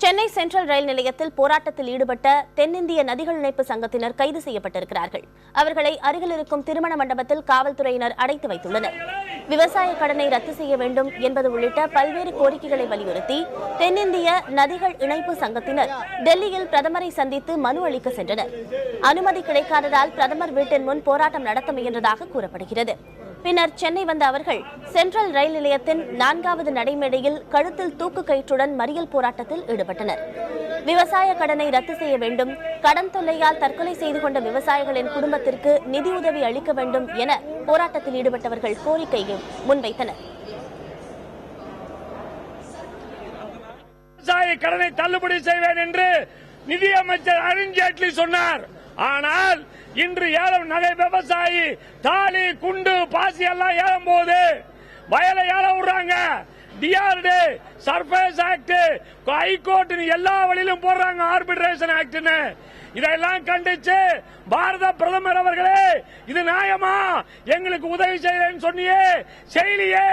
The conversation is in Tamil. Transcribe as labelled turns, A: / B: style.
A: சென்னை சென்ட்ரல் ரயில் நிலையத்தில் போராட்டத்தில் ஈடுபட்ட தென்னிந்திய நதிகள் இணைப்பு சங்கத்தினர் கைது செய்யப்பட்டிருக்கிறார்கள். அவர்களை அருகில் இருக்கும் திருமண மண்டபத்தில் காவல்துறையினர் அடைத்து வைத்துள்ளனர். விவசாய கடனை ரத்து செய்ய வேண்டும் என்பது உள்ளிட்ட பல்வேறு கோரிக்கைகளை வலியுறுத்தி தென்னிந்திய நதிகள் இணைப்பு சங்கத்தினர் டெல்லியில் பிரதமரை சந்தித்து மனு அளிக்க சென்றனர். அனுமதி கிடைக்காததால் பிரதமர் வீட்டின் முன் போராட்டம் நடத்த முயன்றதாக கூறப்படுகிறது. பின்னர் சென்னை வந்த அவர்கள் சென்ட்ரல் ரயில் நிலையத்தின் 4வது நடைமேடையில் கழுத்தில் தூக்கு கயிற்றுடன் மறியல் போராட்டத்தில் ஈடுபட்டனர். விவசாய கடனை ரத்து செய்ய வேண்டும், கடன் தொல்லையால் தற்கொலை செய்து கொண்ட விவசாயிகளின் குடும்பத்திற்கு நிதியுதவி அளிக்க வேண்டும் என போராட்டத்தில் ஈடுபட்டவர்கள் கோரிக்கையை முன்வைத்தனர்.
B: விவசாய கடனை தள்ளுபடி செய்வேன் என்று நிதியமைச்சர் அருண் ஜேட்லி சொன்னார். ஆனால் இன்று ஏலம் நகை விவசாயி தாலி குண்டு பாசி எல்லாம் ஏலம் போது வயலை ஏல விடுறாங்க. டிஆர்டி சர்ஃபேஸ் ஆக்ட் ஹைகோர்ட் எல்லா வழியிலும் போடுறாங்க ஆர்பிட்ரேஷன் ஆக்ட்னு. இதெல்லாம் கண்டிச்சு பாரத பிரதமர் அவர்களே இது நியாயமா? எங்களுக்கு உதவி செய்யலன்னு சொன்னியே, செயலியே